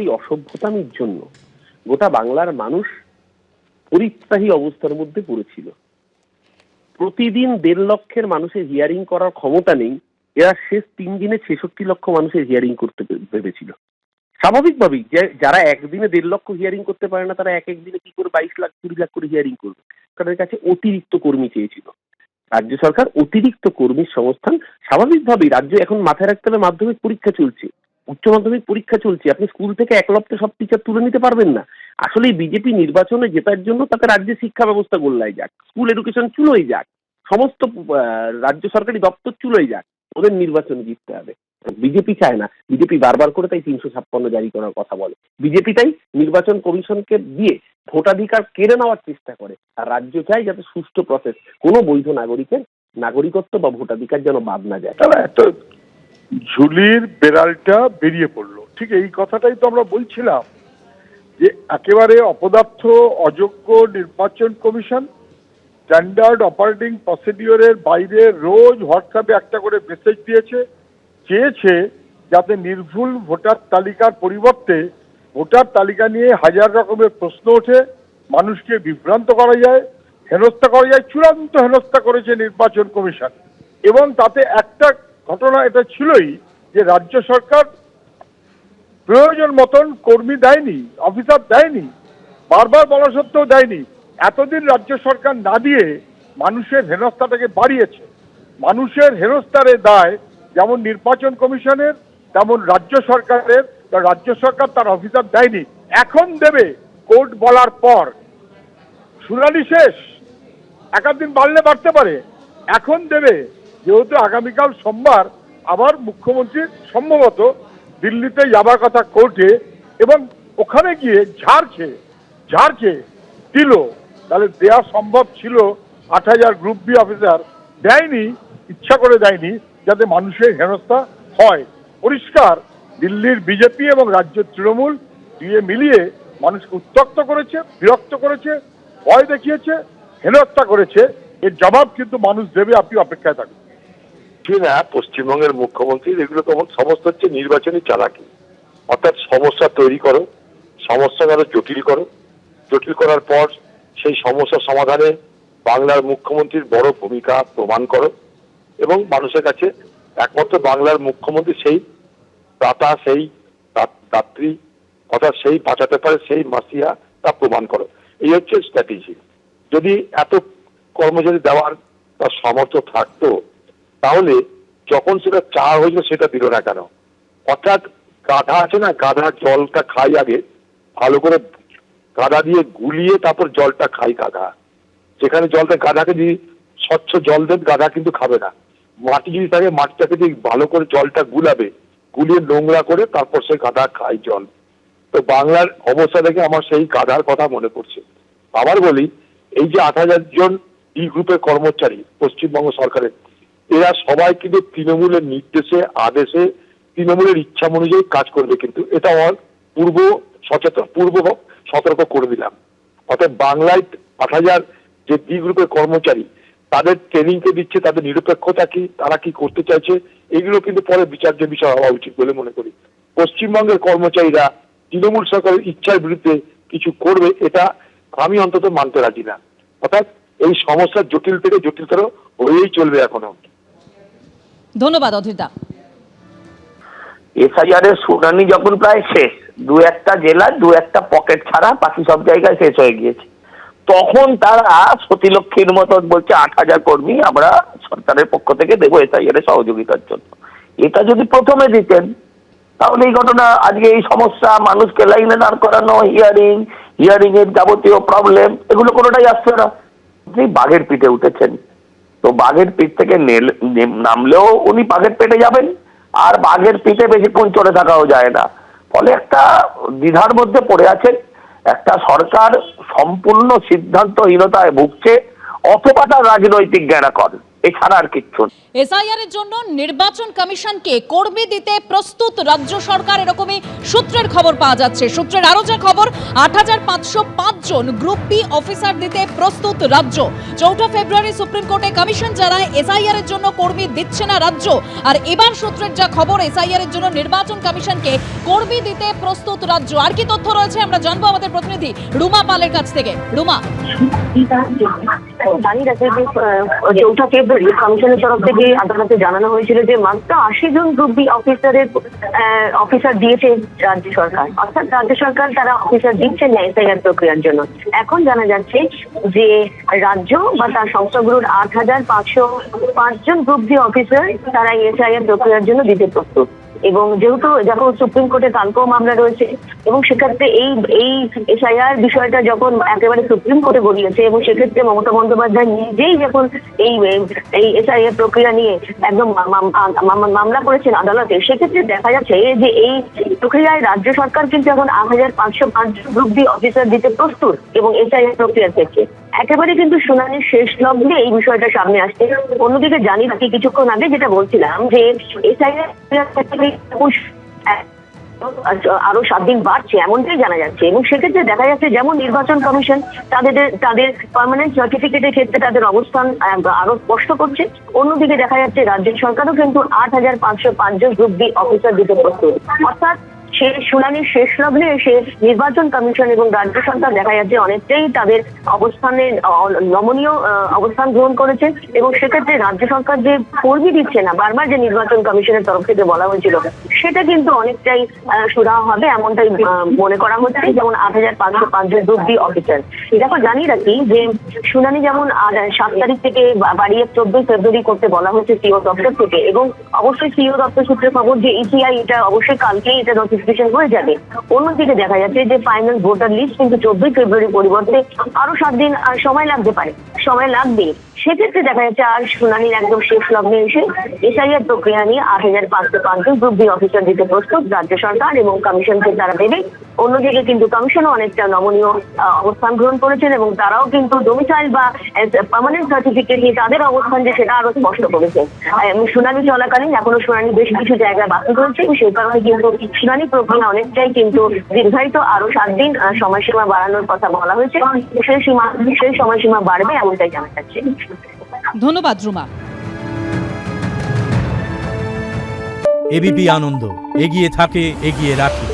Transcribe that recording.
এই অসভ্যতামির জন্য গোটা বাংলার মানুষ পরিত্রাহী অবস্থার মধ্যে পড়েছিল। প্রতিদিন 1.5 লক্ষের মানুষের হিয়ারিং করার ক্ষমতা নেই, এরা শেষ 3 দিনে 66 লক্ষ মানুষের হিয়ারিং করতে ভেবেছিল। স্বাভাবিকভাবেই যারা একদিনে 1.5 লক্ষ হিয়ারিং করতে পারে না, তারা এক দিনে কি করে 22 লাখ 20 লাখ করে হিয়ারিং করবে? তাদের কাছে অতিরিক্ত কর্মী চেয়েছিল রাজ্য সরকার, অতিরিক্ত কর্মীর সংস্থান। স্বাভাবিকভাবেই রাজ্য এখন মাথায় রাখতে হবে মাধ্যমিক পরীক্ষা চলছে, উচ্চ মাধ্যমিক পরীক্ষা চলছে, আপনি স্কুল থেকে এক লপ্তে সব টিচার তুলে নিতে পারবেন না। আসলে বিজেপি নির্বাচনে জেতার জন্য তাকে রাজ্যের শিক্ষা ব্যবস্থা গোল্লায় যাক, স্কুল এডুকেশন চুলোই যাক, সমস্ত রাজ্য সরকারি দপ্তর চুলোই যাক, ওদের নির্বাচনে জিততে হবে। বিজেপি চায় না, বিজেপি বারবার করে তাই 356 জারি করার কথা বলে। বিজেপি তাই নির্বাচন কমিশনকে দিয়ে ভোটাধিকার কেড়ে নেওয়ার চেষ্টা করে, আর রাজ্য চাই যাতে সুষ্ঠু প্রসেস, কোনো বৈধ নাগরিকের নাগরিকত্ব বা ভোটাধিকার যেন বাদ না যায়। তাহলে একটা ঝুলির বেড়ালটা বেরিয়ে পড়লো, ঠিক এই কথাটাই তো আমরা বলছিলাম যে একেবারে অপদার্থ অযোগ্য নির্বাচন কমিশন স্ট্যান্ডার্ড অপারেটিং প্রসিডিওরের বাইরে রোজ হোয়াটসঅ্যাপে একটা করে মেসেজ দিয়েছে, চেয়েছে যাতে নির্ভুল ভোটার তালিকার পরিবর্তে ভোটার তালিকা নিয়ে হাজার রকমের প্রশ্ন ওঠে, মানুষকে বিভ্রান্ত করা যায়, হেনস্থা করা যায়। চূড়ান্ত হেনস্থা করেছে নির্বাচন কমিশন। এবং তাতে একটা ঘটনা এটা ছিলই যে রাজ্য সরকার প্রয়োজন মতন কর্মী দেয়নি, অফিসার দেয়নি, বারবার বলা সত্ত্বেও দেয়নি। এতদিন রাজ্য সরকার না দিয়ে মানুষের হেনস্থাটাকে বাড়িয়েছে। মানুষের হেনস্থার দায় যেমন নির্বাচন কমিশনের তেমন রাজ্য সরকারের, রাজ্য সরকার তার অফিসার দেয়নি, এখন দেবে কোর্ট বলার পর। শুনানি শেষ, একাধিন বাড়লে বাড়তে পারে, এখন দেবে। যেহেতু আগামীকাল সোমবার আবার মুখ্যমন্ত্রী সম্ভবত দিল্লিতে যাবার কথা কোর্টে, এবং ওখানে গিয়ে ঝাড়ছে দিল, তাহলে দেওয়া সম্ভব ছিল 8,000 গ্রুপ বি অফিসার, দেয়নি, ইচ্ছা করে দেয়নি যাতে মানুষের হেনস্থা হয়। পরিষ্কার দিল্লির বিজেপি এবং রাজ্য তৃণমূল দিয়ে মিলিয়ে মানুষকে উত্ত্যক্ত করেছে, বিরক্ত করেছে, ভয় দেখিয়েছে, হেনস্থা করেছে। এর জবাব কিন্তু মানুষ দেবে, আপনি অপেক্ষায় থাকুন। না, পশ্চিমবঙ্গের মুখ্যমন্ত্রীর এগুলো তো সমস্ত হচ্ছে নির্বাচনী চালাকি। অর্থাৎ সমস্যা তৈরি করো, সমস্যা আরো জটিল করো, জটিল করার পর সেই সমস্যা সমাধানে বাংলার মুখ্যমন্ত্রীর বড় ভূমিকা প্রমাণ করো, এবং মানুষের কাছে একমাত্র বাংলার মুখ্যমন্ত্রী সেই দাতা, সেই দাত্রী, অর্থাৎ সেই বাঁচাতে পারে, সেই মাসিয়া, তা প্রমাণ করো। এই হচ্ছে স্ট্র্যাটেজি। যদি এত কর্মচারী দেওয়ার তার সামর্থ্য থাকতো, তাহলে যখন সেটা চা হয়েছিল সেটা দিল না কেন? অর্থাৎ গাধা আছে না, গাধা জলটা খাই আগে ভালো করে, গাধা দিয়ে গুলিয়ে তারপর জলটা খাই গাধা। যেখানে জলটা গাধাকে যদি স্বচ্ছ জল দেন, গাধা কিন্তু খাবে না। মাটি যদি থাকে, মাটিটাকে দিয়ে ভালো করে জলটা গুলাবে, গুলিয়ে নোংরা করে তারপর সে গাধা খায় জল। তো বাংলার অবস্থা দেখে আমার সেই গাধার কথা মনে পড়ছে। আবার বলি, এই যে 8,000 জন ই গ্রুপের কর্মচারী পশ্চিমবঙ্গ সরকারের, এরা সবাই কিন্তু তৃণমূলের নির্দেশে, আদেশে, তৃণমূলের ইচ্ছা অনুযায়ী কাজ করবে। কিন্তু এটা আমার পূর্ব সতর্ক করে দিলাম। অর্থাৎ বাংলায় 8,000 যে ডি গ্রুপের কর্মচারী, তাদের ট্রেনিং কে দিচ্ছে, তাদের নিরপেক্ষতা কি, তারা কি করতে চাইছে, এগুলো কিন্তু পরে বিচার্য বিষয় হওয়া উচিত বলে মনে করি। পশ্চিমবঙ্গের কর্মচারীরা তৃণমূল সরকারের ইচ্ছার বিরুদ্ধে কিছু করবে, এটা আমি অন্তত মানতে রাজি না। অর্থাৎ এই সমস্যার জটিল থেকে জটিলতর হয়েই চলবে এখনো। ধন্যবাদ অধীরদা। এসআইআর এর শুনানি যখন প্রায় শেষ, 2-1টা জেলা 2-1টা পকেট ছাড়া বাকি সব জায়গায় শেষ হয়ে গিয়েছে, তখন তারা সতীলক্ষ্মীর মতো বলছে 8,000 কর্মী আমরা সরকারের পক্ষ থেকে দেবো এসআইআর এর সহযোগিতার জন্য। এটা যদি প্রথমে দিতেন, তাহলে এই ঘটনা, আজকে এই সমস্যা, মানুষকে লাইনে দাঁড় করানো, হিয়ারিং এর যাবতীয় প্রবলেম, এগুলো কোনোটাই আসছে না। আপনি বাঘের পিঠে উঠেছেন, তো বাঘের পিঠ থেকে নামলেও উনি বাঘের পেটে যাবেন, আর বাঘের পিঠে বেশিক্ষণ চড়ে থাকাও যায় না। ফলে একটা দ্বিধার মধ্যে পড়ে আছেন। একটা সরকার সম্পূর্ণ সিদ্ধান্তহীনতায় ভুগছে, অথবা তার রাজনৈতিক জ্ঞানাকর, এছাড়া আর কিচ্ছু না। এসআইআর এর জন্য নির্বাচন কমিশনকে কর্মী দিতে প্রস্তুত রাজ্য সরকার, এরকমই সূত্রের খবর পাওয়া যাচ্ছে। সূত্রের আরো যে খবর, ৮৫০৫ জন গ্রুপ বি অফিসার দিতে প্রস্তুত রাজ্য। ৪ ফেব্রুয়ারি সুপ্রিম কোর্টে কমিশন জানায় এসআইআর এর জন্য কর্মী দিচ্ছে না রাজ্য। আর এবার সূত্রের যা খবর, এসআইআর এর জন্য নির্বাচন কমিশনকে কর্মী দিতে প্রস্তুত রাজ্য। আর কি তথ্য রয়েছে আমরা জানবো আমাদের প্রতিনিধি রুমা পালের কাছ থেকে। রুমা, জানি রাখে যে ৪ ফেব্রুয়ারি কমিশনের তরফ থেকে আদালতে জানানো হয়েছিল যে মাত্র ৮০ জন গ্রুপ বি অফিসার দিয়েছে রাজ্য সরকার, অর্থাৎ রাজ্য সরকার তারা অফিসার দিচ্ছেন না এসআইআর প্রক্রিয়ার জন্য। এখন জানা যাচ্ছে যে রাজ্য বা তার সংস্থাগুলোর ৮৫০৫ জন গ্রুপ বি অফিসার তারা এসআইআর প্রক্রিয়ার জন্য দিতে প্রস্তুত। এবং যেহেতু যখন সুপ্রিম কোর্টে কালকেও মামলা রয়েছে এবং সেক্ষেত্রে এই এসআইআর বিষয়টা যখন একেবারে সুপ্রিম কোর্টে গড়িয়েছে এবং সেক্ষেত্রে মমতা বন্দ্যোপাধ্যায় নিজেই যখন এই এসআইআর প্রক্রিয়া নিয়ে একদম মামলা করেছেন আদালতে, সেক্ষেত্রে দেখা যাচ্ছে যে এই প্রক্রিয়ায় রাজ্য সরকার কিন্তু এখন ৮৫০৫ গ্রুপ বি অফিসার দিতে প্রস্তুত এবং এসআইআর প্রক্রিয়ার ক্ষেত্রে একেবারে কিন্তু শুনানির শেষ লগ্নে এই বিষয়টা সামনে আসছে। অন্যদিকে জানি নাকি কিছুক্ষণ আগে যেটা বলছিলাম যে এসআইআর আরো 7 দিন বাড়ছে এমনটাই জানা যাচ্ছে। এবং সেক্ষেত্রে দেখা যাচ্ছে যেমন নির্বাচন কমিশন তাদের পার্মানেন্ট সার্টিফিকেটের ক্ষেত্রে তাদের অবস্থান আরো স্পষ্ট করছে, অন্যদিকে দেখা যাচ্ছে রাজ্য সরকারও কিন্তু ৮৫০৫ জন গ্রুপ বি অফিসার দিতে প্রস্তুত। অর্থাৎ সে শুনানির শেষ লগ্নে এসে নির্বাচন কমিশন এবং রাজ্য সরকার দেখা যাচ্ছে অনেকটাই তাদের অবস্থানে নমনীয় অবস্থান গ্রহণ করেছে। এবং সেক্ষেত্রে রাজ্য সরকার যে কর্মী দিচ্ছে না, বারবার যে নির্বাচন কমিশনের তরফ থেকে বলা হয়েছিল, সেটা কিন্তু অনেকটাই সুরাহা হবে এমনটাই মনে করা হচ্ছে। যেমন ৮৫০৫ জন গ্রুপ বি অফিসার, দেখো জানি রাখি যে শুনানি যেমন ৭ তারিখ থেকে বাড়িয়ে ১৪ ফেব্রুয়ারি করতে বলা হয়েছে সিও দপ্তর থেকে। এবং অবশ্যই সিও দপ্তর সূত্রে খবর যে ইসিআই এটা অবশ্যই কালকেই এটা নোটিফিকেশন হয়ে যাবে। অন্যদিকে দেখা যাচ্ছে যে ফাইনাল ভোটার লিস্ট কিন্তু ১৪ ফেব্রুয়ারি পরিবর্তে আরো ৭ দিন সময় লাগতে পারে, সময় লাগবে। সেক্ষেত্রে দেখা যাচ্ছে আর শুনানির একদম শেষ লগ্নে এসে এসআইআর প্রক্রিয়া নিয়ে ৮৫০৫ জন গ্রুপ বি অফিসার দিতে প্রস্তুত রাজ্য সরকার এবং কমিশনকে তারা দেবে। অন্যদিকে কিন্তু কমিশনও অনেকটা নমনীয় অবস্থান গ্রহণ করেছেন এবং তারাও কিন্তু ডোমিসাইল বা পার্মানেন্ট সার্টিফিকেট নিয়ে তাদের অবস্থান যে সেটা আরো স্পষ্ট করেছে। শুনানি চলাকালীন এখনো শুনানি বেশ কিছু জায়গায় বাকি রয়েছে এবং সেই কারণে কিন্তু শুনানি প্রক্রিয়া অনেকটাই কিন্তু দীর্ঘায়িত, আরো ৭ দিন সময়সীমা বাড়ানোর কথা বলা হয়েছে। সেই সময়সীমা বাড়বে এমনটাই জানা যাচ্ছে। ধন্যবাদ রুমা। এবিপি আনন্দ, এগিয়ে থাকে, এগিয়ে রাখে।